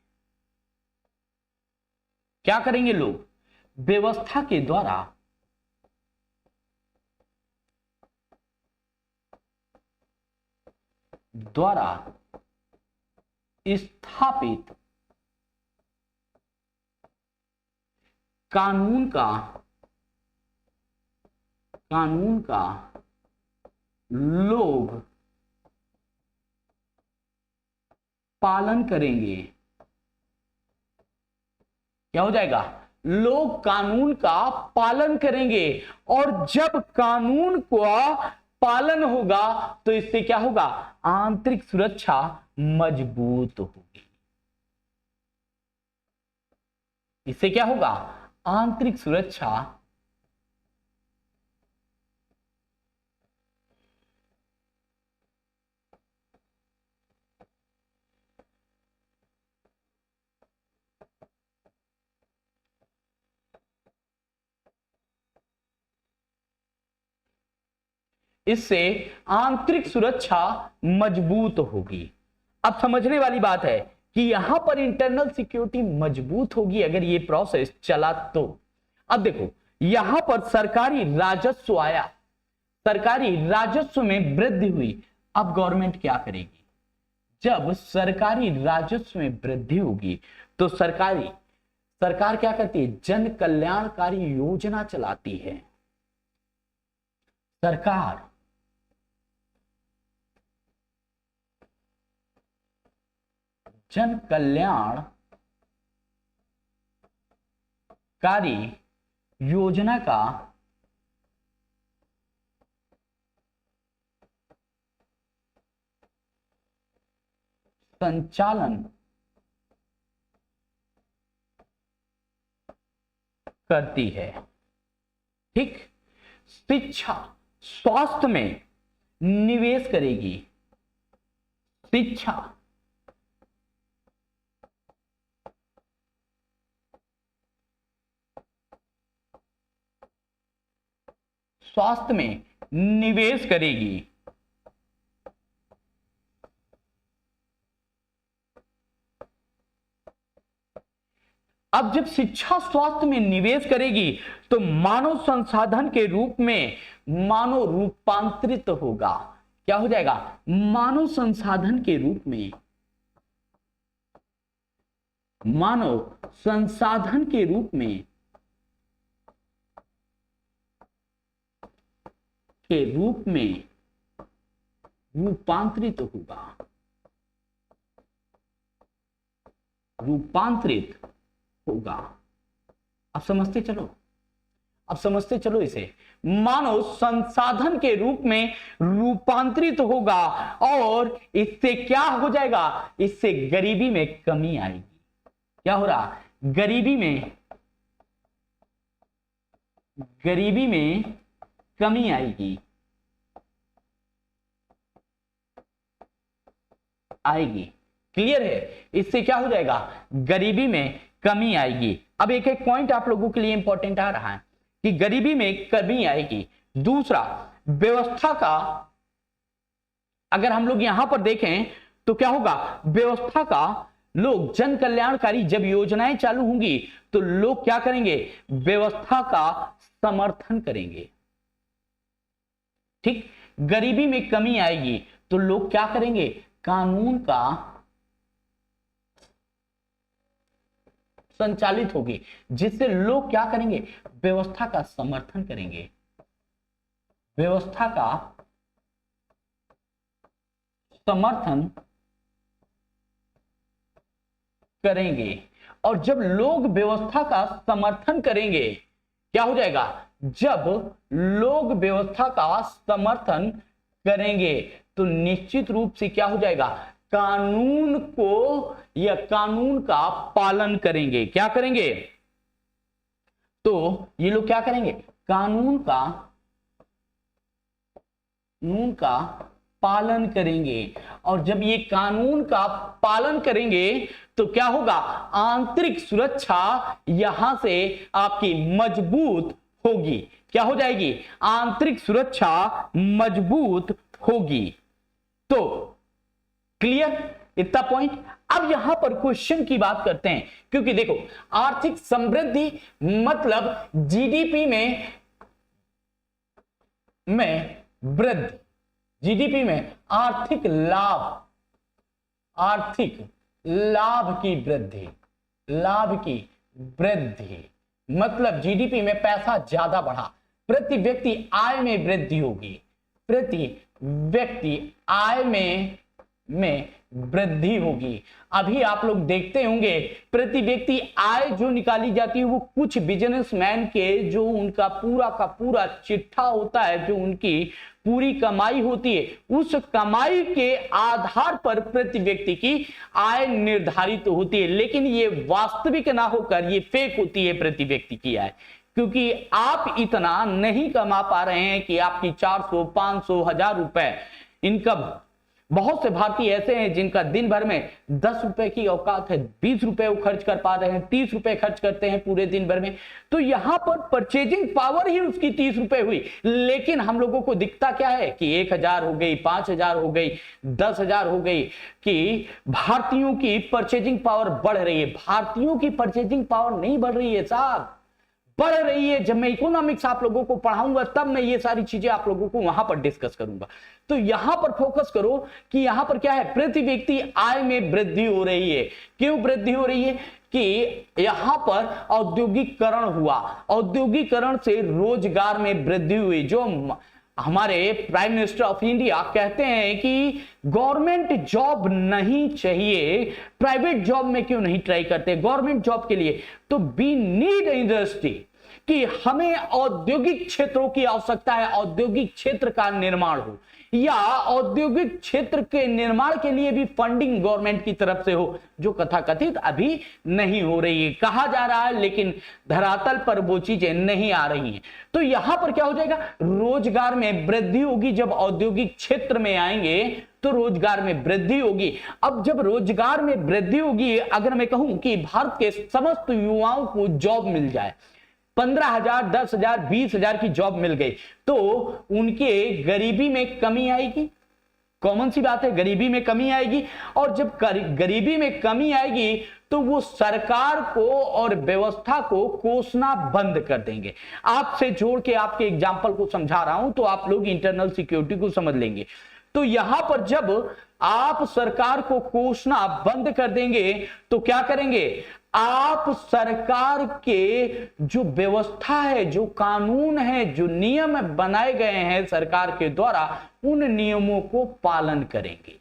क्या करेंगे लोग, व्यवस्था के द्वारा द्वारा स्थापित कानून का लोग पालन करेंगे। क्या हो जाएगा? लोग कानून का पालन करेंगे, और जब कानून का पालन होगा तो इससे क्या होगा? आंतरिक सुरक्षा मजबूत होगी। इससे क्या होगा? आंतरिक सुरक्षा इससे आंतरिक सुरक्षा मजबूत होगी। अब समझने वाली बात है कि यहां पर इंटरनल सिक्योरिटी मजबूत होगी अगर ये प्रोसेस चला तो। अब देखो, यहां पर सरकारी राजस्व आया, सरकारी राजस्व में वृद्धि हुई। अब गवर्नमेंट क्या करेगी? जब सरकारी राजस्व में वृद्धि होगी तो सरकार क्या करती है? जन कल्याणकारी योजना चलाती है। सरकार जन कल्याणकारी योजना का संचालन करती है। ठीक, शिक्षा स्वास्थ्य में निवेश करेगी। शिक्षा स्वास्थ्य में निवेश करेगी। अब जब शिक्षा स्वास्थ्य में निवेश करेगी तो मानव संसाधन के रूप में मानव रूपांतरित होगा। क्या हो जाएगा? मानव संसाधन के रूप में, मानव संसाधन के रूप में रूपांतरित होगा। रूपांतरित होगा। अब समझते चलो इसे। मानव संसाधन के रूप में रूपांतरित होगा और इससे क्या हो जाएगा? इससे गरीबी में कमी आएगी। क्या हो रहा? गरीबी में कमी आएगी। क्लियर है? इससे क्या हो जाएगा? गरीबी में कमी आएगी। अब एक एक पॉइंट आप लोगों के लिए इंपॉर्टेंट आ रहा है कि गरीबी में कमी आएगी। दूसरा, व्यवस्था का अगर हम लोग यहां पर देखें तो क्या होगा? व्यवस्था का लोग जन कल्याणकारी जब योजनाएं चालू होंगी तो लोग क्या करेंगे? व्यवस्था का समर्थन करेंगे। ठीक, गरीबी में कमी आएगी तो लोग क्या करेंगे? कानून का संचालित होगी, जिससे लोग क्या करेंगे? व्यवस्था का समर्थन करेंगे। व्यवस्था का समर्थन करेंगे। और जब लोग व्यवस्था का समर्थन करेंगे, क्या हो जाएगा? जब लोग व्यवस्था का समर्थन करेंगे तो निश्चित रूप से क्या हो जाएगा? कानून को या कानून का पालन करेंगे। क्या करेंगे? तो ये लोग क्या करेंगे? कानून का पालन करेंगे। और जब ये कानून का पालन करेंगे तो क्या होगा? आंतरिक सुरक्षा यहां से आपकी मजबूत होगी। क्या हो जाएगी? आंतरिक सुरक्षा मजबूत होगी। तो क्लियर इतना पॉइंट। अब यहां पर क्वेश्चन की बात करते हैं, क्योंकि देखो आर्थिक समृद्धि मतलब जीडीपी में वृद्धि। जीडीपी में आर्थिक लाभ की वृद्धि, लाभ की वृद्धि मतलब जीडीपी में पैसा ज्यादा बढ़ा, प्रति व्यक्ति आय में वृद्धि होगी, प्रति व्यक्ति आय में वृद्धि होगी। अभी आप लोग देखते होंगे प्रति व्यक्ति आय जो निकाली जाती है वो कुछ बिजनेसमैन के जो उनका पूरा का पूरा चिट्ठा होता है, जो उनकी पूरी कमाई होती है, उस कमाई के आधार पर प्रति व्यक्ति की आय निर्धारित होती है। लेकिन ये वास्तविक ना होकर ये फेक होती है प्रति व्यक्ति की आय, क्योंकि आप इतना नहीं कमा पा रहे हैं कि आपकी 400, 500, 1000 रुपए इनकम। बहुत से भारतीय ऐसे हैं जिनका दिन भर में 10 रुपए की औकात है, 20 रुपए वो खर्च कर पा रहे हैं, 30 रुपए खर्च करते हैं पूरे दिन भर में। तो यहां पर परचेजिंग पावर ही उसकी 30 रुपए हुई, लेकिन हम लोगों को दिखता क्या है कि 1000 हो गई, 5000 हो गई, 10,000 हो गई, कि भारतीयों की परचेजिंग पावर बढ़ रही है। भारतीयों की परचेजिंग पावर नहीं बढ़ रही है साहब, बढ़ रही है। जब मैं इकोनॉमिक्स आप लोगों को पढ़ाऊंगा तब मैं ये सारी चीजें आप लोगों को वहां पर डिस्कस करूंगा। तो यहां पर फोकस करो कि यहां पर क्या है, प्रति व्यक्ति आय में वृद्धि हो रही है। क्यों वृद्धि हो रही है? कि यहां पर औद्योगिकरण हुआ, औद्योगिकरण से रोजगार में वृद्धि हुई। जो हमारे प्राइम मिनिस्टर ऑफ इंडिया कहते हैं कि गवर्नमेंट जॉब नहीं चाहिए, प्राइवेट जॉब में क्यों नहीं ट्राई करते गवर्नमेंट जॉब के लिए? तो वी नीड इंडस्ट्री, कि हमें औद्योगिक क्षेत्रों की आवश्यकता है, औद्योगिक क्षेत्र का निर्माण हो, या औद्योगिक क्षेत्र के निर्माण के लिए भी फंडिंग गवर्नमेंट की तरफ से हो, जो कथाकथित अभी नहीं हो रही है। कहा जा रहा है लेकिन धरातल पर वो चीजें नहीं आ रही हैं। तो यहां पर क्या हो जाएगा, रोजगार में वृद्धि होगी। जब औद्योगिक क्षेत्र में आएंगे तो रोजगार में वृद्धि होगी। अब जब रोजगार में वृद्धि होगी, अगर मैं कहूं कि भारत के समस्त युवाओं को जॉब मिल जाए, 15,000, 10,000, 20,000 की जॉब मिल गई, तो उनके गरीबी में कमी आएगी। कॉमन सी बात है, गरीबी में कमी आएगी। और जब गरीबी में कमी आएगी तो वो सरकार को और व्यवस्था को कोसना बंद कर देंगे। आपसे जोड़ के आपके एग्जाम्पल को समझा रहा हूं तो आप लोग इंटरनल सिक्योरिटी को समझ लेंगे। तो यहां पर जब आप सरकार को कोसना बंद कर देंगे तो क्या करेंगे, आप सरकार के जो व्यवस्था है, जो कानून है, जो नियम बनाए गए हैं सरकार के द्वारा, उन नियमों को पालन करेंगे।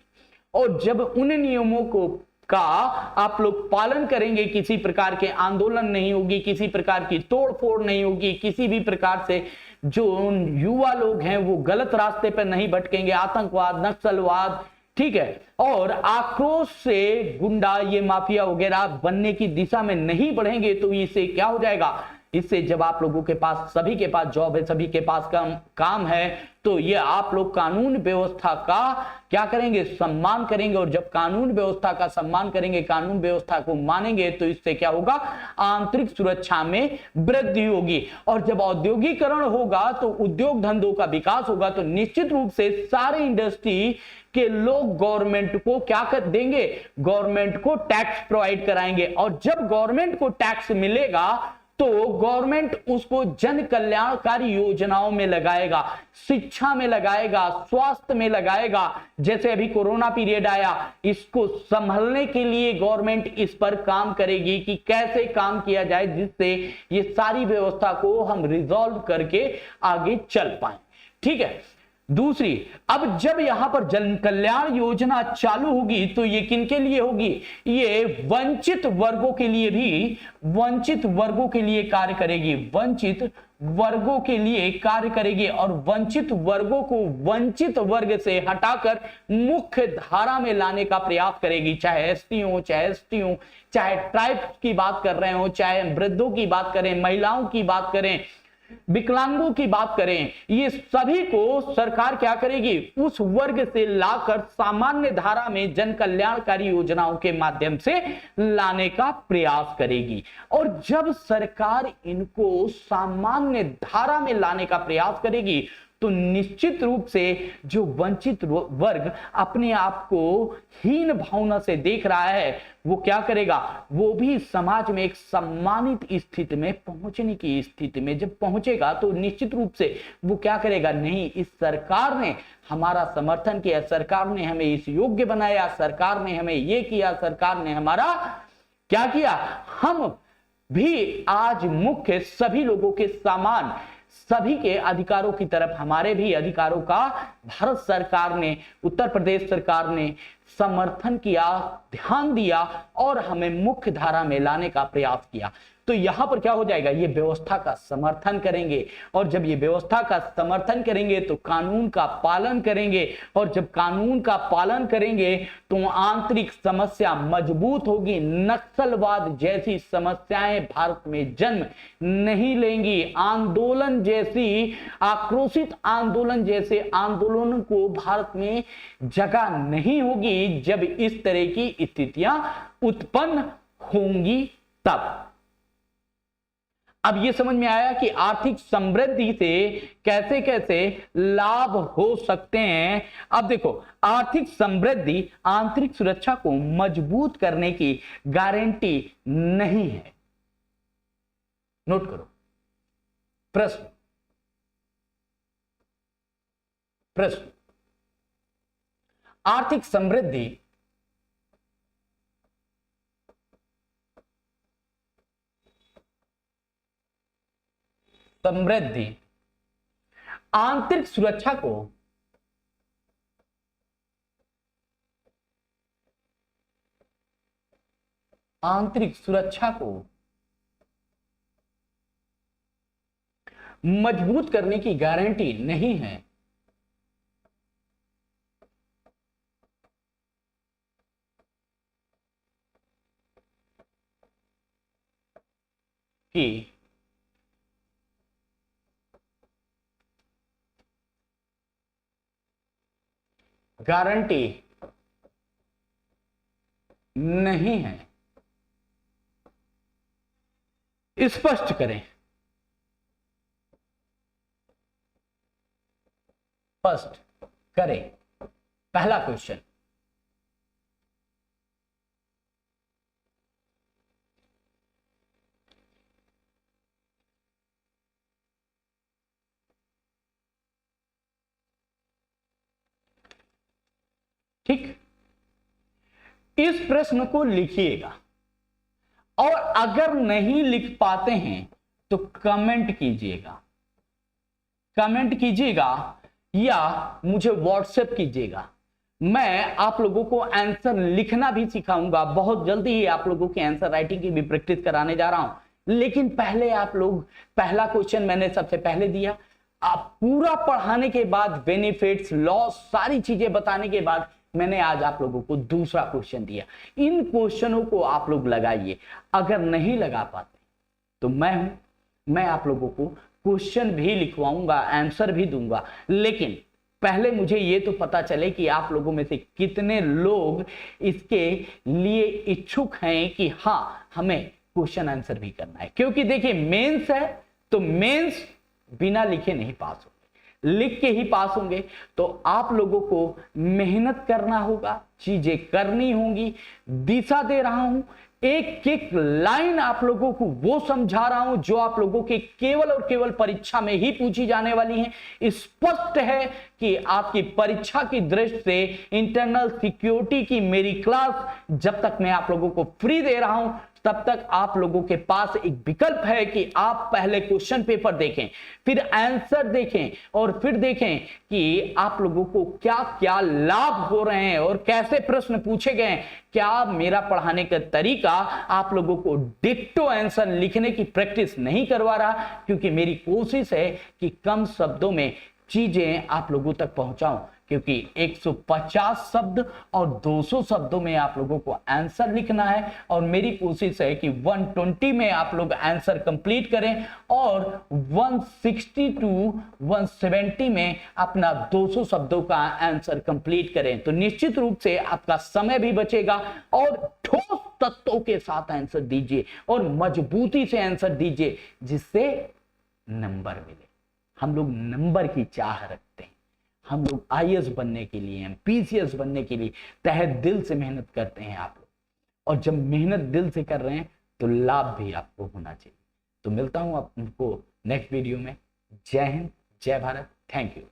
और जब उन नियमों को का आप लोग पालन करेंगे, किसी प्रकार के आंदोलन नहीं होगी, किसी प्रकार की तोड़फोड़ नहीं होगी, किसी भी प्रकार से जो युवा लोग हैं वो गलत रास्ते पर नहीं भटकेंगे, आतंकवाद, नक्सलवाद, ठीक है, और आक्रोश से गुंडा, ये माफिया वगैरह बनने की दिशा में नहीं बढ़ेंगे। तो इससे क्या हो जाएगा, इससे जब आप लोगों के पास, सभी के पास जॉब है, सभी के पास काम है, तो ये आप लोग कानून व्यवस्था का क्या करेंगे, सम्मान करेंगे। और जब कानून व्यवस्था का सम्मान करेंगे, कानून व्यवस्था को मानेंगे, तो इससे क्या होगा, आंतरिक सुरक्षा में वृद्धि होगी। और जब औद्योगिकरण होगा तो उद्योग धंधों का विकास होगा, तो निश्चित रूप से सारे इंडस्ट्री के लोग गवर्नमेंट को क्या कर देंगे, गवर्नमेंट को टैक्स प्रोवाइड कराएंगे। और जब गवर्नमेंट को टैक्स मिलेगा तो गवर्नमेंट उसको जन कल्याणकारी योजनाओं में लगाएगा, शिक्षा में लगाएगा, स्वास्थ्य में लगाएगा। जैसे अभी कोरोना पीरियड आया, इसको संभलने के लिए गवर्नमेंट इस पर काम करेगी कि कैसे काम किया जाए जिससे ये सारी व्यवस्था को हम रिजॉल्व करके आगे चल पाए। ठीक है। दूसरी, अब जब यहां पर जन कल्याण योजना चालू होगी तो ये किनके लिए होगी, ये वंचित वर्गों के लिए भी, वंचित वर्गों के लिए कार्य करेगी, वंचित वर्गों के लिए कार्य करेगी। और वंचित वर्गों को वंचित वर्ग से हटाकर मुख्य धारा में लाने का प्रयास करेगी। चाहे एसटी हो, चाहे एसटी हो, चाहे ट्राइब्स की बात कर रहे हो, चाहे वृद्धों की बात करें, महिलाओं की बात करें, विकलांगों की बात करें, ये सभी को सरकार क्या करेगी, उस वर्ग से लाकर सामान्य धारा में जन कल्याणकारी योजनाओं के माध्यम से लाने का प्रयास करेगी। और जब सरकार इनको सामान्य धारा में लाने का प्रयास करेगी तो निश्चित रूप से जो वंचित वर्ग अपने आप को हीन भावना से देख रहा है वो क्या करेगा, वो भी समाज में एक सम्मानित स्थिति में पहुंचने की स्थिति में जब पहुंचेगा तो निश्चित रूप से वो क्या करेगा, नहीं इस सरकार ने हमारा समर्थन किया, सरकार ने हमें इस योग्य बनाया, सरकार ने हमें ये किया, सरकार ने हमारा क्या किया, हम भी आज मुख्य सभी लोगों के समान सभी के अधिकारों की तरफ हमारे भी अधिकारों का भारत सरकार ने, उत्तर प्रदेश सरकार ने समर्थन किया, ध्यान दिया और हमें मुख्य धारा में लाने का प्रयास किया। तो यहां पर क्या हो जाएगा, ये व्यवस्था का समर्थन करेंगे और जब ये व्यवस्था का समर्थन करेंगे तो कानून का पालन करेंगे और जब कानून का पालन करेंगे तो आंतरिक समस्या मजबूत होगी, नक्सलवाद जैसी समस्याएं भारत में जन्म नहीं लेंगी, आंदोलन जैसी आक्रोशित आंदोलन जैसे आंदोलनों को भारत में जगह नहीं होगी जब इस तरह की स्थितियां उत्पन्न होंगी तब। अब ये समझ में आया कि आर्थिक समृद्धि से कैसे कैसे लाभ हो सकते हैं। अब देखो, आर्थिक समृद्धि आंतरिक सुरक्षा को मजबूत करने की गारंटी नहीं है। नोट करो, प्रश्न आर्थिक समृद्धि आंतरिक सुरक्षा को मजबूत करने की गारंटी नहीं है। कि गारंटी नहीं है, स्पष्ट करें, स्पष्ट करें। पहला क्वेश्चन, ठीक, इस प्रश्न को लिखिएगा और अगर नहीं लिख पाते हैं तो कमेंट कीजिएगा या मुझे व्हाट्सएप कीजिएगा। मैं आप लोगों को आंसर लिखना भी सिखाऊंगा, बहुत जल्दी ही आप लोगों की आंसर राइटिंग की भी प्रैक्टिस कराने जा रहा हूं। लेकिन पहले आप लोग, पहला क्वेश्चन मैंने सबसे पहले दिया, आप पूरा पढ़ाने के बाद बेनिफिट्स, लॉस, सारी चीजें बताने के बाद मैंने आज आप लोगों को दूसरा क्वेश्चन दिया। इन क्वेश्चनों को आप लोग लगाइए, अगर नहीं लगा पाते तो मैं आप लोगों को क्वेश्चन भी लिखवाऊंगा, आंसर भी दूंगा। लेकिन पहले मुझे ये तो पता चले कि आप लोगों में से कितने लोग इसके लिए इच्छुक हैं कि हाँ हमें क्वेश्चन आंसर भी करना है। क्योंकि देखिए मेंस है तो मेंस बिना लिखे नहीं पास होंगे, लिख के ही पास होंगे। तो आप लोगों को मेहनत करना होगा, चीजें करनी होंगी। दिशा दे रहा हूं, एक एक लाइन आप लोगों को वो समझा रहा हूं जो आप लोगों के केवल और केवल परीक्षा में ही पूछी जाने वाली है। स्पष्ट है कि आपकी परीक्षा की दृष्टि से इंटरनल सिक्योरिटी की मेरी क्लास जब तक मैं आप लोगों को फ्री दे रहा हूं तब तक आप लोगों के पास एक विकल्प है कि आप पहले क्वेश्चन पेपर देखें, फिर आंसर देखें और फिर देखें कि आप लोगों को क्या क्या लाभ हो रहे हैं और कैसे प्रश्न पूछे गए। क्या मेरा पढ़ाने का तरीका आप लोगों को डिक्टो आंसर लिखने की प्रैक्टिस नहीं करवा रहा, क्योंकि मेरी कोशिश है कि कम शब्दों में चीजें आप लोगों तक पहुंचाऊं। क्योंकि 150 शब्द और 200 शब्दों में आप लोगों को आंसर लिखना है और मेरी कोशिश है कि 120 में आप लोग आंसर कंप्लीट करें और 160 टू 170 में अपना 200 शब्दों का आंसर कंप्लीट करें। तो निश्चित रूप से आपका समय भी बचेगा और ठोस तत्वों के साथ आंसर दीजिए और मजबूती से आंसर दीजिए जिससे नंबर मिले। हम लोग नंबर की चाह रखते हैं, हम लोग आईएएस बनने के लिए, पीसीएस बनने के लिए तहे दिल से मेहनत करते हैं आप लोग, और जब मेहनत दिल से कर रहे हैं तो लाभ भी आपको होना चाहिए। तो मिलता हूं आपको नेक्स्ट वीडियो में। जय हिंद, जय भारत, थैंक यू।